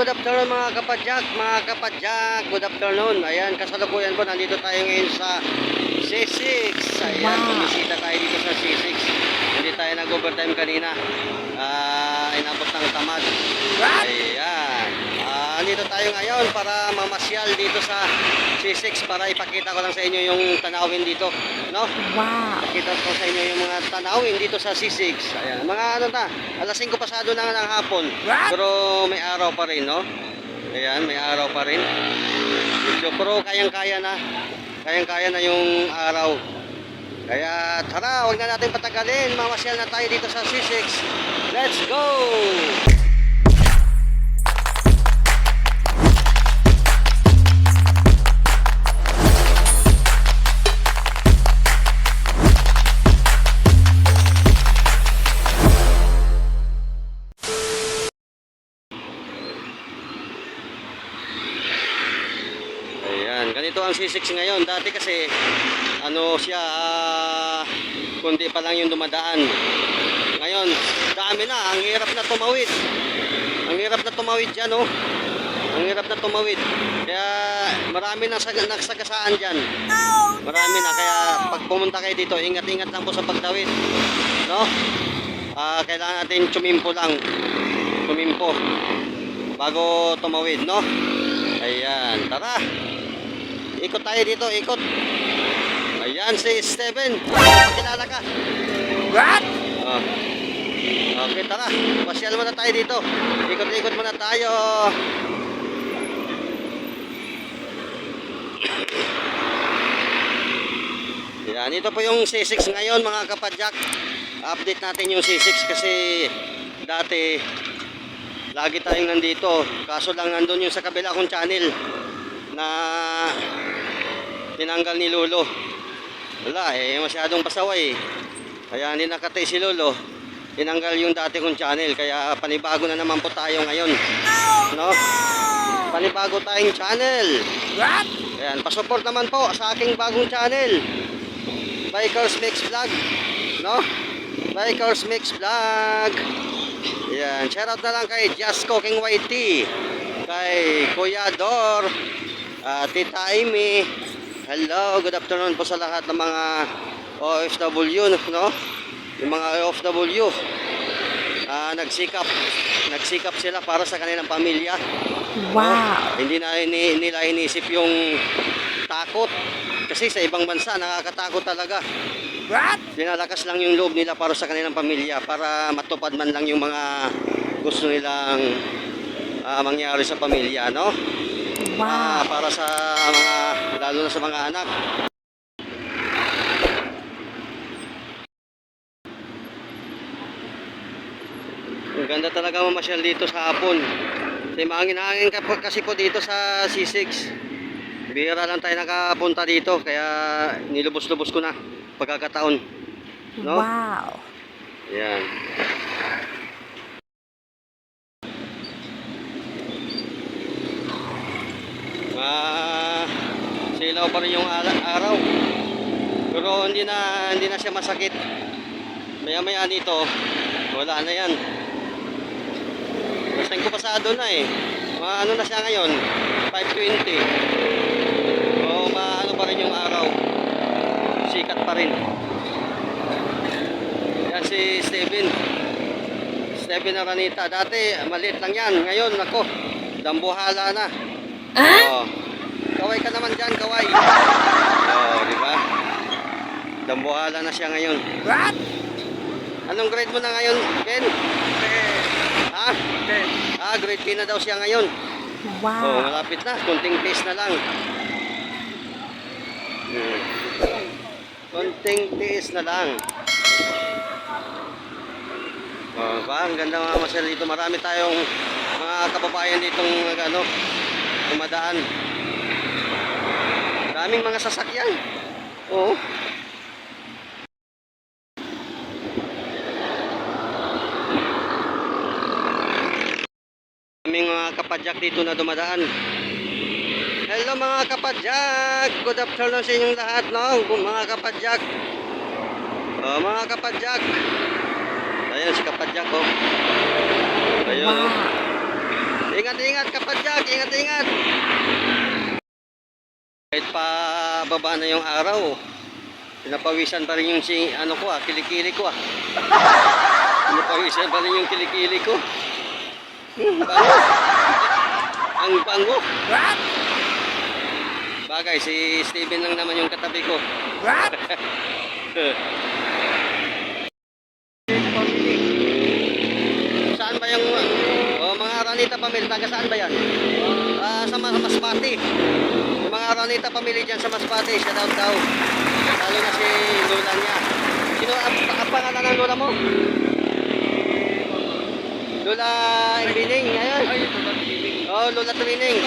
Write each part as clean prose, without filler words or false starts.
good afternoon mga kapadyak, good afternoon. Ayan, kasalukuyan po, nandito tayo ngayon sa C6. Ayan, bumisita tayo dito sa C6. Hindi tayo nag-overtime kanina. Inabot ng tamad. Ayan. Nandito tayo ngayon para mamasyal dito sa C6 para ipakita ko lang sa inyo yung tanawin dito, no? Wow. Ipakita ko sa inyo yung mga tanawin dito sa C6. Ayan, mga ano na, alas 5 pasado na ng hapon. Pero may araw pa rin, no? Ayan, may araw pa rin. Pero kayang-kaya na. Kayang-kaya na yung araw. Kaya tara, huwag na natin patagalin. Mamasyal na tayo dito sa C6. Let's go! Ganito ang C6 ngayon. Dati kasi ano siya, kundi pa lang yung dumadaan. Ngayon, dami na. Ang hirap na tumawid. Ang hirap na tumawid dyan, oh. Ang hirap na tumawid. Kaya marami nang nagsagasaan dyan. Marami na. Kaya pag pumunta kayo dito, ingat-ingat lang po sa pagtawid, no? Kailangan natin tsumimpo lang. Tsumimpo bago tumawid, no? Ayan, tara. Ikot tayo dito, ikot. Ayan si Steven. Pakilala ka. What? Okay, tara. Pasyal muna tayo dito. Ikot-ikot muna tayo. Ayan, ito po yung C6 ngayon mga kapadyak. Update natin yung C6 kasi dati lagi tayong nandito. Kaso lang nandun yung sa kabila kong channel na tinanggal ni Lolo. Wala masyadong pasaway. Kaya hindi nakatay si Lolo. Tinanggal yung dati kong channel. Kaya panibago na naman po tayo ngayon, no? Panibago tayong channel. What? Ayan, pasupport naman po sa aking bagong channel, Bikers Mix Vlog, no? Bikers Mix Vlog. Ayan, shoutout na lang kay Just Cooking YT, kay Kuya Dor, Tita Amy. Hello, good afternoon po sa lahat ng mga OFW, no? Yung mga OFW, nagsikap sila para sa kanilang pamilya. Wow. Hindi na nila inisip yung takot. Kasi sa ibang bansa, nakakatakot talaga. What? Dinalakas lang yung loob nila para sa kanilang pamilya, para matupad man lang yung mga gusto nilang mangyari sa pamilya, no? Wow. Para sa mga, lalo na sa mga anak. Ang ganda talaga mamasyal dito sa hapon. Kasi mahangin-hangin kasi po dito sa C6. Bihira lang tayo nakapunta dito, kaya nilubos-lubos ko na pagkakataon, no? Wow. Yan. Silaw pa rin yung araw. Pero hindi na siya masakit. Maya-maya dito, wala na yan. Basta ko pasado na ano na siya ngayon? 5:20. Ano pa rin yung araw. Sikat pa rin. Yan si Steven Aranita. Dati maliit lang yan. Ngayon ako, dambuhala na. Kaway ka naman dyan, kaway. Di ba? Dambuhala na siya ngayon. What? Anong grade mo na ngayon, Ken? Ha? Grade 10 na daw siya ngayon. Wow. Malapit na. Kunting pace na lang. Kunting tiis na lang. Ang ganda mga masyal dito. Marami tayong mga kababayan ditong dumadaan. Daming mga sasakyan. Oo. Daming mga kapadyak dito na dumadaan. Hello mga kapadyak. Good afternoon sa inyong lahat, no? Mga kapadyak. Mga kapadyak. Ayan si kapadyak, oh. Ayun, Wow. Ingat-ingat kapadyak, ingat-ingat. Kahit pa baba na yung araw, pinapawisan pa rin yung ano ko kilikili ko Pinapawisan pa rin yung kilikili ko. Bango. Ang bango. What? Bagay, si Steven lang naman yung katabi ko. What? Saan ba yung mga Aranita family? Taga saan ba yan? Sa Masbate. Yung mga Aranita family dyan sa Masbate, shout out daw. Lalo na si Lola niya. Sino ang pangalan ng Lola mo? Lola Ibining, ayan. Oh, Lola Twining.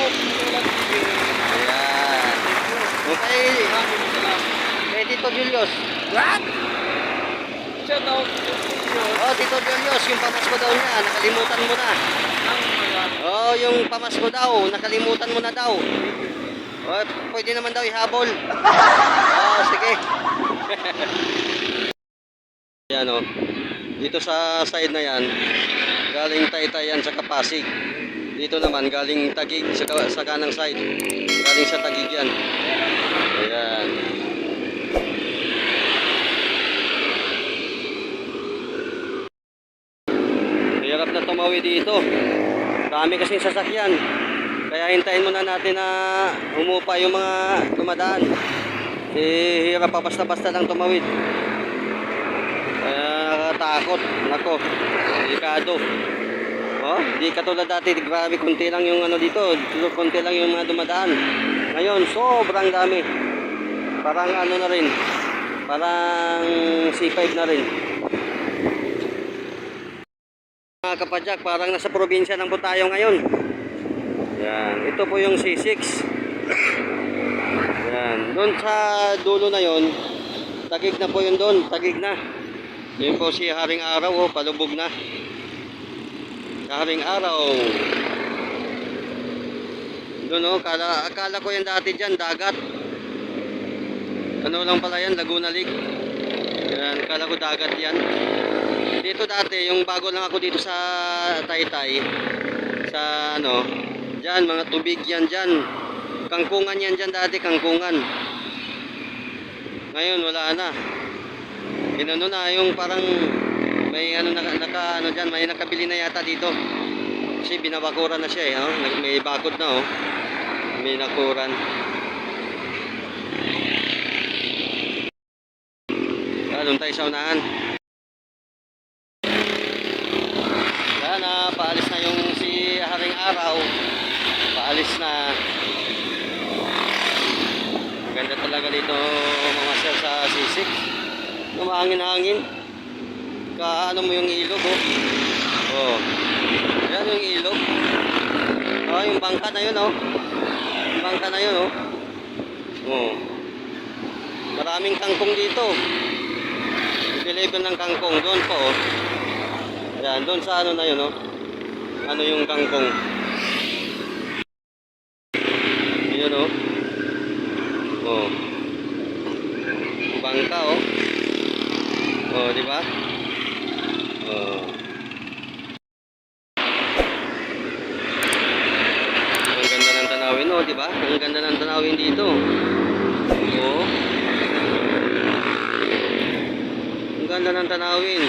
Ayan. Okay. Kay Tito Julius. What? Oh, Tito Julius, yung pamasko daw niya, nakalimutan mo na. Oh, yung pamasko daw, nakalimutan mo na daw. Oh, pwede naman daw ihabol. Oh, sige. Yan oh. Dito sa side na yan, galing Taytay yan sa Pasig. Dito naman galing Taguig sa kanang side. Galing sa Taguig yan. Ayan. Hirap na tumawi dito. Dami kasing sasakyan. Kaya hintayin muna natin na humupa yung mga dumadaan. Hirap pa basta-basta lang tumawid. Kaya nakakatakot. Nako, delikado. Oh, di katulad dati, grabe konti lang yung ano dito. Konti lang yung mga dumadaan. Ngayon, sobrang dami. Parang ano na rin. Parang C5 na rin. Mga kapadyak, parang nasa probinsya lang po tayo ngayon. Yan, ito po yung C6. Yan, doon sa dulo na yon, Taguig na po yun doon, Taguig na. Yun po si Haring Araw, oh, palubog na. Sa Haring Araw. Doon oh, akala ko yan dati dyan, dagat. Ano lang pala yan, Laguna Lake. Yan, akala ko dagat yan. Dito dati, yung bago lang ako dito sa Taytay, sa ano, dyan, mga tubig yan dyan. Kangkungan yan dyan dati, kangkungan. Ngayon, wala na. Inano na, yung parang may ano, ano dyan, may nakabili na yata dito. Kasi binabakuran na siya eh, oh. May bakod na oh. May nakuran. Doon tayo sa unahan. Na paalis na yung si Haring Araw, paalis na. Ganda talaga dito mga sir sa C6. Mahangin-hangin, kaano mo yung ilog oh. Oh, yan yung ilog. Oh, yung bangka na yun oh. Yung bangka na yun oh. Oh, maraming kangkong dito. Deliver ng kangkong doon po oh. Yan, doon sa ano na yun, oh. Ano yung kangkong. Yun, oh. Oh. Bangka, oh. Oh, di ba? Oh. Ang ganda ng tanawin, oh, di ba? Ang ganda ng tanawin dito. Oh. Ang ganda ng tanawin.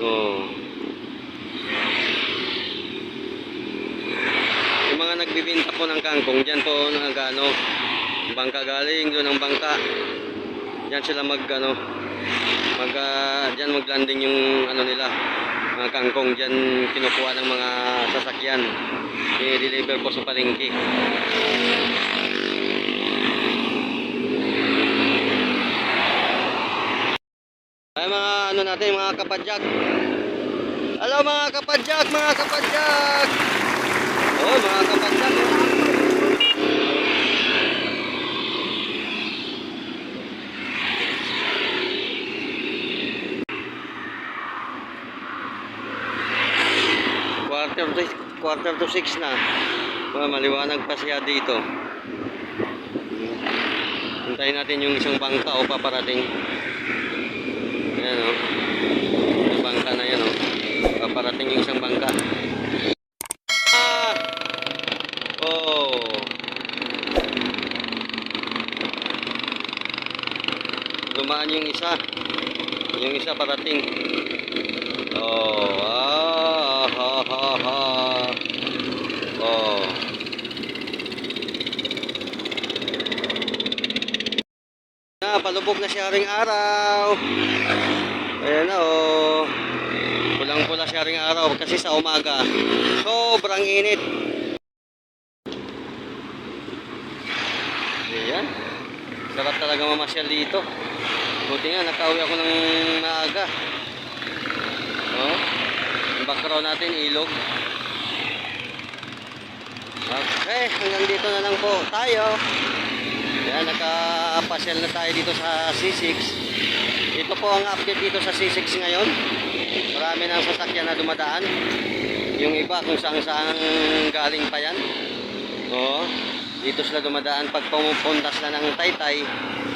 Oh. Yung mga nagbibinta po ng kangkong, dyan po nagano, bangka galing doon ang bangka. Diyan sila diyan maglanding yung ano nila, mga kangkong diyan kinukuha ng mga sasakyan. I-deliver po sa palengke. Ay mga ano natin, mga kapadyak. Hello mga kapadyak, mga kapadyak. Oh, mga kapadyak. Quarter to 6 na. Maliwanag pa siya dito. Hintayin natin yung isang bangka o paparating. Ayan o. Yung bangka na yan o. Paparating yung isang bangka. dumaan yung isa. Yung isa parating. Oh, ah, ha, ha, ha. Oh. Na, palubog na si Haring Araw. Ayan na, oh. Pulang-pula si Haring Araw kasi sa umaga. Sobrang init. Ayan. Sarap talaga mamasyal dito. Buti nga, nakauwi ako ng maaga. Oh. Yung background natin, ilog. Okay, hanggang dito na lang po tayo. Yan, nakapasyal na tayo dito sa C6. Ito po ang update dito sa C6 ngayon. Marami ng sasakyan na dumadaan. Yung iba kung saan saan galing pa yan. Oo, dito sila dumadaan. Pag pumupunta sila ng Taytay,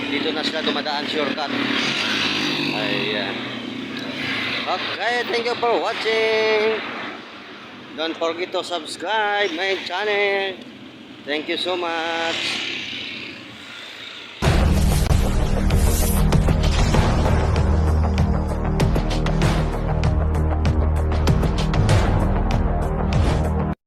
dito na sila dumadaan shortcut. Ayan. Okay, thank you for watching. Don't forget to subscribe my channel. Thank you so much.